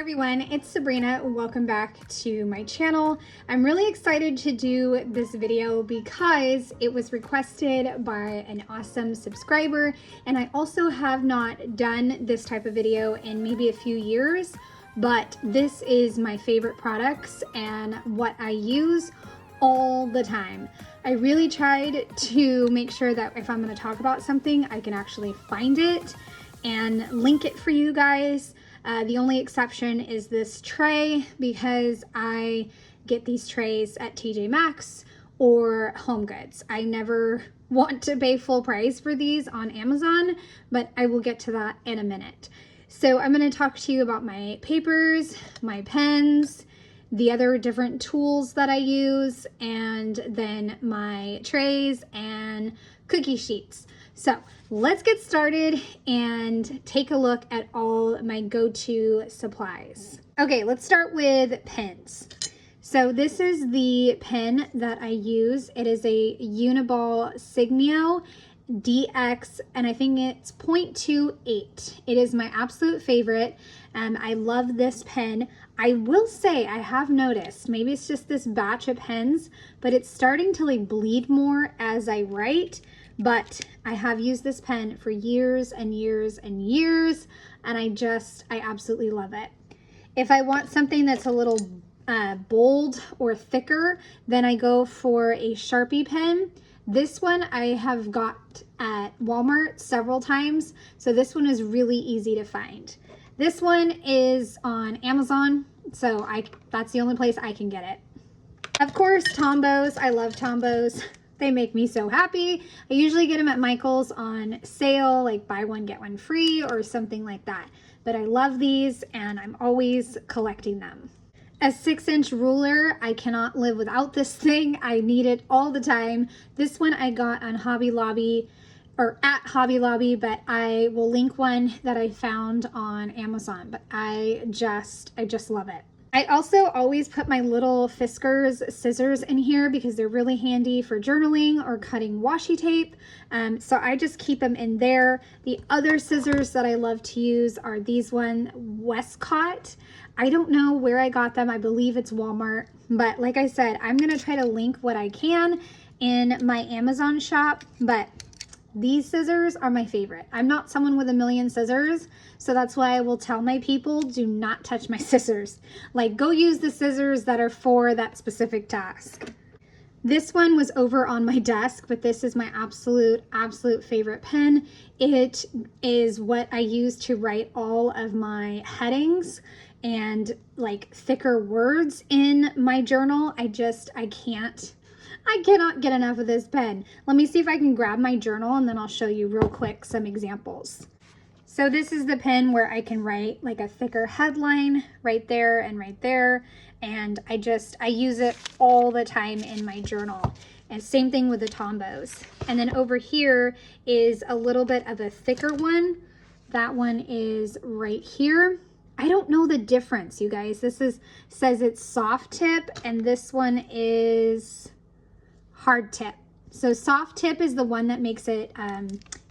everyone, it's Sabrina. Welcome back to my channel. I'm really excited to do this video because it was requested by an awesome subscriber, and I also have not done this type of video in maybe a few years, but this is my favorite products and what I use all the time. I really tried to make sure that if I'm going to talk about something, I can actually find it and link it for you guys. The only exception is this tray, because I get these trays at TJ Maxx or Home Goods. I never want to pay full price for these on Amazon, but I will get to that in a minute. So I'm going to talk to you about my papers, my pens, the other different tools that I use, and then my trays and cookie sheets. So let's get started and take a look at all my go-to supplies. Okay, let's start with pens. So this is the pen that I use. It is a Uniball Signio DX, and I think it's 0.28. It is my absolute favorite. I love this pen. I will say I have noticed, maybe it's just this batch of pens, but it's starting to like bleed more as I write. But I have used this pen for years and years and years, and I absolutely love it. If I want something that's a little bold or thicker, then I go for a Sharpie pen. This one I have got at Walmart several times, so this one is really easy to find. This one is on Amazon, so that's the only place I can get it. Of course, Tombos. I love Tombos. They make me so happy. I usually get them at Michael's on sale, like buy one, get one free or something like that. But I love these and I'm always collecting them. A 6-inch ruler, I cannot live without this thing. I need it all the time. This one I got on Hobby Lobby, or at Hobby Lobby, but I will link one that I found on Amazon. But I just love it. I also always put my little Fiskars scissors in here because they're really handy for journaling or cutting washi tape. So I just keep them in there. The other scissors that I love to use are these Westcott. I don't know where I got them. I believe it's Walmart. But like I said, I'm going to try to link what I can in my Amazon shop. But these scissors are my favorite. I'm not someone with a million scissors, so that's why I will tell my people, do not touch my scissors. Like, go use the scissors that are for that specific task. This one was over on my desk, but this is my absolute favorite pen. It is what I use to write all of my headings and like thicker words in my journal. I cannot get enough of this pen. Let me see if I can grab my journal and then I'll show you real quick some examples. So this is the pen where I can write like a thicker headline right there and right there. And I use it all the time in my journal. And same thing with the Tombos. And then over here is a little bit of a thicker one. That one is right here. I don't know the difference, you guys. This says it's soft tip and this one is hard tip. So soft tip is the one that makes it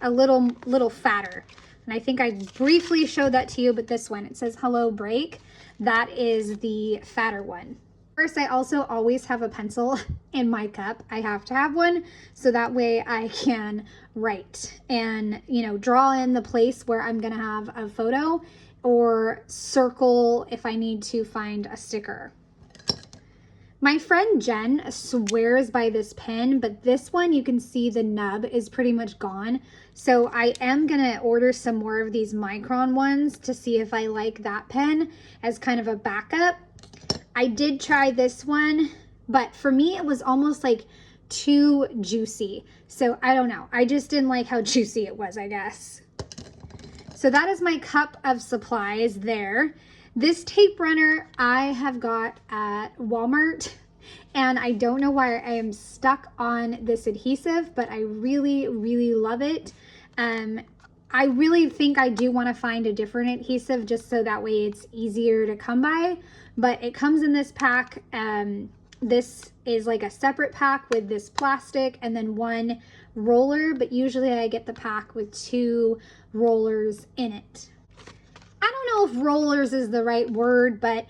a little fatter. And I think I briefly showed that to you, but this one, it says hello break. That is the fatter one. First, I also always have a pencil in my cup. I have to have one so that way I can write and, draw in the place where I'm gonna have a photo or circle if I need to find a sticker. My friend Jen swears by this pen, but this one, you can see the nub is pretty much gone. So I am gonna order some more of these micron ones to see if I like that pen as kind of a backup. I did try this one, but for me, it was almost like too juicy. So I don't know. I just didn't like how juicy it was, I guess. So that is my cup of supplies there. This tape runner I have got at Walmart, and I don't know why I am stuck on this adhesive, but I really love it. I really think I do want to find a different adhesive just so that way it's easier to come by, but it comes in this pack. This is like a separate pack with this plastic and then one roller, but usually I get the pack with 2 rollers in it. I don't don't know if rollers is the right word, but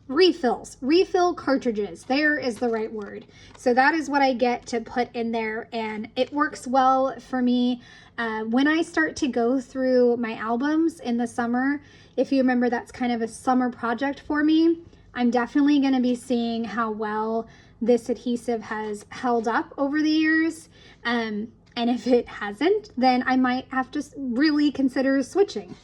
refill cartridges. There is the right word. So that is what I get to put in there, and it works well for me. When I start to go through my albums in the summer, if you remember, that's kind of a summer project for me. I'm definitely going to be seeing how well this adhesive has held up over the years. And if it hasn't, then I might have to really consider switching.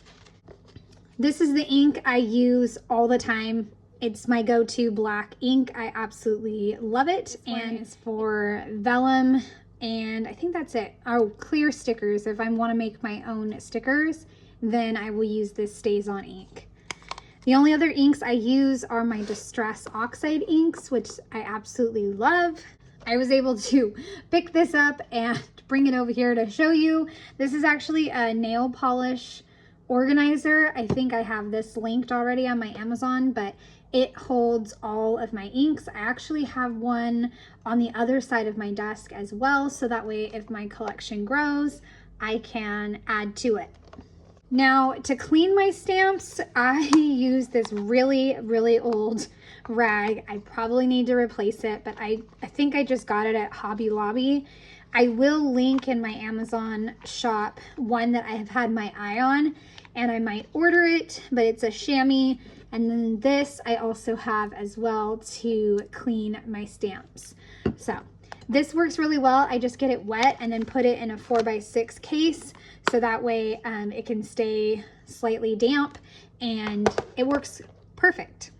This is the ink I use all the time. It's my go-to black ink. I absolutely love it. And it's for vellum, and I think that's it. Oh, clear stickers. If I want to make my own stickers, then I will use this StazOn ink. The only other inks I use are my Distress Oxide inks, which I absolutely love. I was able to pick this up and bring it over here to show you. This is actually a nail polish organizer. I think I have this linked already on my Amazon, but it holds all of my inks. I actually have one on the other side of my desk as well, so that way if my collection grows, I can add to it. Now, to clean my stamps, I use this really, really old rag. I probably need to replace it, but I think I just got it at Hobby Lobby. I will link in my Amazon shop one that I have had my eye on, and I might order it, but it's a chamois. And then this I also have as well to clean my stamps. So this works really well. I just get it wet and then put it in a 4x6 case, so that way it can stay slightly damp, and it works perfect.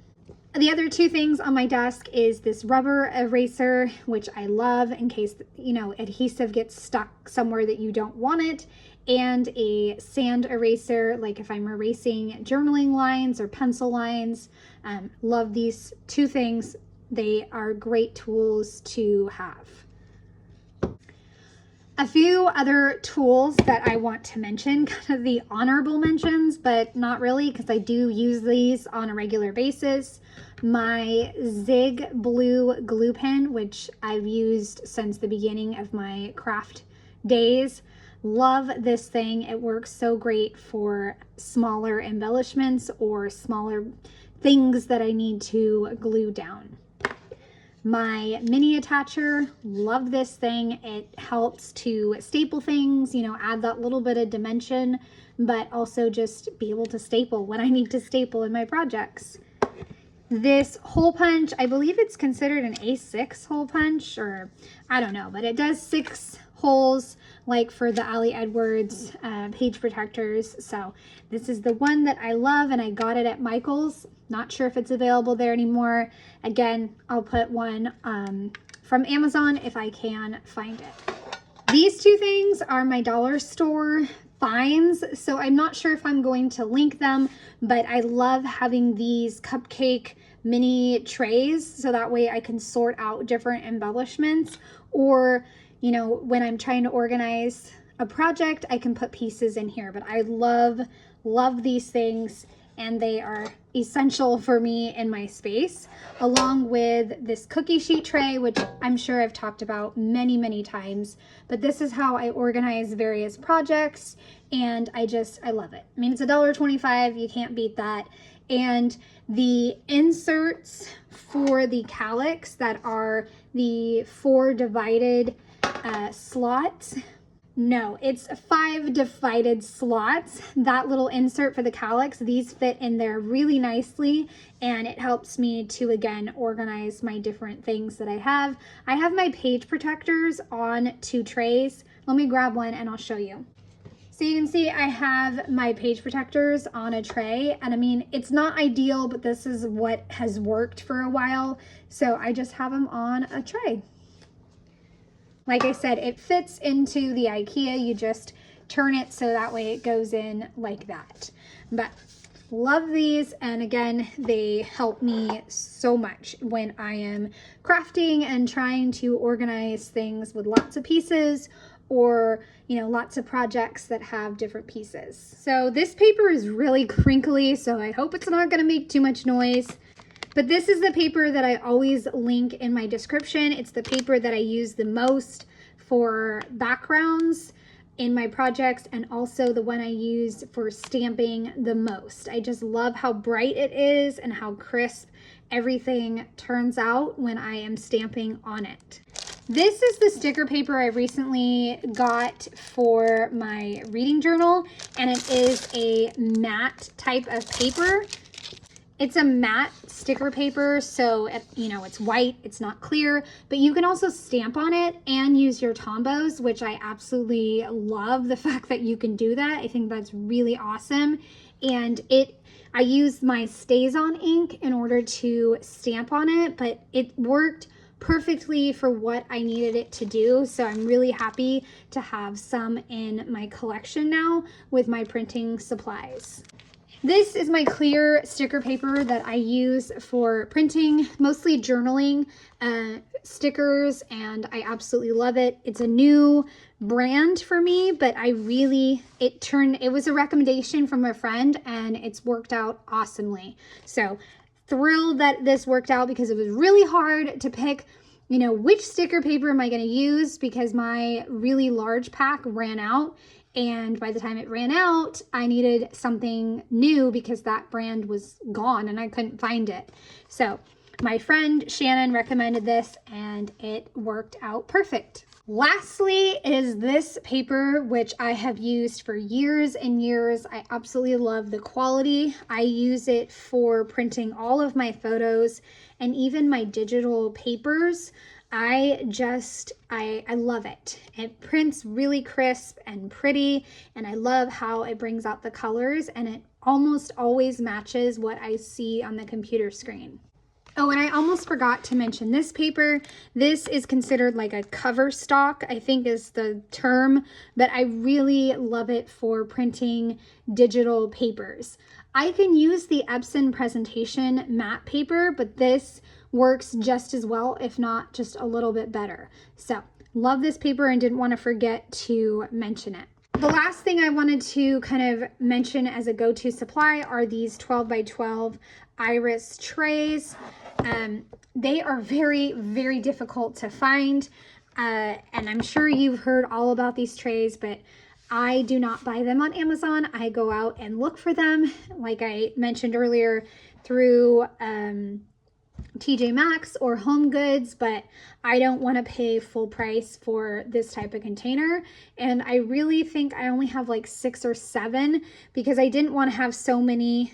The other two things on my desk is this rubber eraser, which I love in case, you know, adhesive gets stuck somewhere that you don't want it, and a sand eraser, like if I'm erasing journaling lines or pencil lines. Love these two things. They are great tools to have. A few other tools that I want to mention, kind of the honorable mentions, but not really, because I do use these on a regular basis. My Zig Blue glue pen, which I've used since the beginning of my craft days. Love this thing. It works so great for smaller embellishments or smaller things that I need to glue down. My mini attacher, love this thing. It helps to staple things, you know, add that little bit of dimension, but also just be able to staple when I need to staple in my projects. This hole punch, I believe it's considered an A6 hole punch, or I don't know, but it does 6 holes like for the Ali Edwards page protectors. So this is the one that I love, and I got it at Michael's. Not sure if it's available there anymore. Again, I'll put one from Amazon if I can find it. These two things are my dollar store finds, so I'm not sure if I'm going to link them, but I love having these cupcake mini trays, so that way I can sort out different embellishments, or, you know, when I'm trying to organize a project, I can put pieces in here. But I love these things, and they are essential for me in my space, along with this cookie sheet tray, which I'm sure I've talked about many times, but this is how I organize various projects, and I love it. I mean, it's $1.25, you can't beat that. And the inserts for the calyx that are the 4 divided slots, no, it's 5 divided slots. That little insert for the calyx, these fit in there really nicely, and it helps me to, again, organize my different things that I have. I have my page protectors on 2 trays. Let me grab one and I'll show you. So you can see I have my page protectors on a tray, and I mean, it's not ideal, but this is what has worked for a while. So I just have them on a tray. Like I said, it fits into the IKEA. You just turn it so that way it goes in like that. But love these, and again, they help me so much when I am crafting and trying to organize things with lots of pieces, or, you know, lots of projects that have different pieces. So this paper is really crinkly, so I hope it's not going to make too much noise. But this is the paper that I always link in my description. It's the paper that I use the most for backgrounds. in my projects, and also the one I use for stamping the most. I just love how bright it is and how crisp everything turns out when I am stamping on it. This is the sticker paper I recently got for my reading journal, and it is a matte type of paper. It's a matte sticker paper, so you know, it's white, it's not clear, but you can also stamp on it and use your Tombos, which I absolutely love the fact that you can do that. I think that's really awesome. And I used my StazOn ink in order to stamp on it, but it worked perfectly for what I needed it to do. So I'm really happy to have some in my collection now with my printing supplies. This is my clear sticker paper that I use for printing, mostly journaling stickers, and I absolutely love it. It's a new brand for me, but it was a recommendation from a friend and it's worked out awesomely. So thrilled that this worked out, because it was really hard to pick, you know, which sticker paper am I going to use, because my really large pack ran out. And by the time it ran out, I needed something new because that brand was gone and I couldn't find it. So my friend Shannon recommended this and it worked out perfect. Lastly is this paper, which I have used for years and years. I absolutely love the quality. I use it for printing all of my photos and even my digital papers. I love it. It prints really crisp and pretty, and I love how it brings out the colors, and it almost always matches what I see on the computer screen. Oh, and I almost forgot to mention this paper. This is considered like a cover stock, I think is the term, but I really love it for printing digital papers. I can use the Epson presentation matte paper, but this works just as well, if not just a little bit better. So love this paper and didn't want to forget to mention it. The last thing I wanted to kind of mention as a go-to supply are these 12 by 12 iris trays. They are very, very difficult to find. And I'm sure you've heard all about these trays, but I do not buy them on Amazon. I go out and look for them, like I mentioned earlier, through TJ Maxx or Home Goods, but I don't want to pay full price for this type of container. And I really think I only have like 6 or 7 because I didn't want to have so many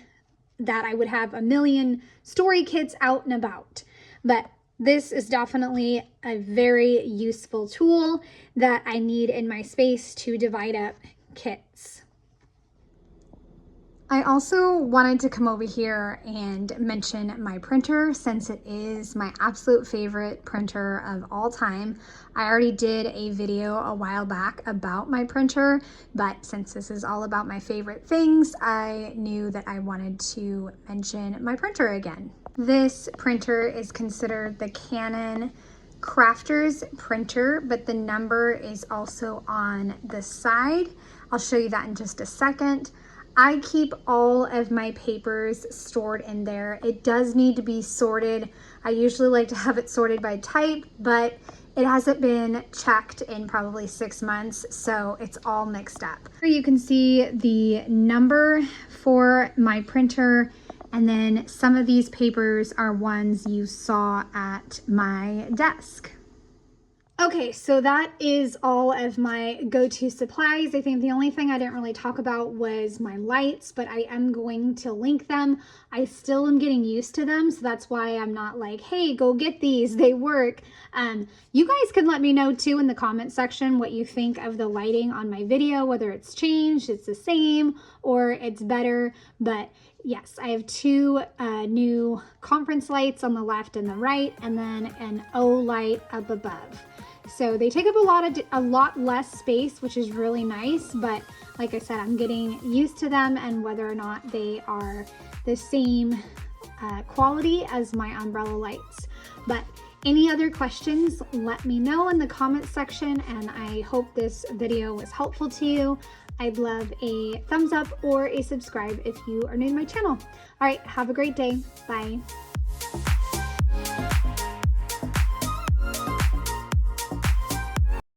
that I would have a million story kits out and about. But this is definitely a very useful tool that I need in my space to divide up kits. I also wanted to come over here and mention my printer, since it is my absolute favorite printer of all time. I already did a video a while back about my printer, but since this is all about my favorite things, I knew that I wanted to mention my printer again. This printer is considered the Canon Crafters printer, but the number is also on the side. I'll show you that in just a second. I keep all of my papers stored in there. It does need to be sorted. I usually like to have it sorted by type, but it hasn't been checked in probably 6 months, so it's all mixed up. Here you can see the number for my printer, and then some of these papers are ones you saw at my desk. Okay, so that is all of my go-to supplies. I think the only thing I didn't really talk about was my lights, but I am going to link them. I still am getting used to them, so that's why I'm not like, hey, go get these, they work. You guys can let me know too in the comment section what you think of the lighting on my video, whether it's changed, it's the same, or it's better. But yes, I have 2 new conference lights on the left and the right, and then an O light up above. So they take up a lot less space, which is really nice, but like I said, I'm getting used to them and whether or not they are the same quality as my umbrella lights. But any other questions, let me know in the comment section, and I hope this video was helpful to you. I'd love a thumbs up or a subscribe if you are new to my channel. All right, have a great day. Bye.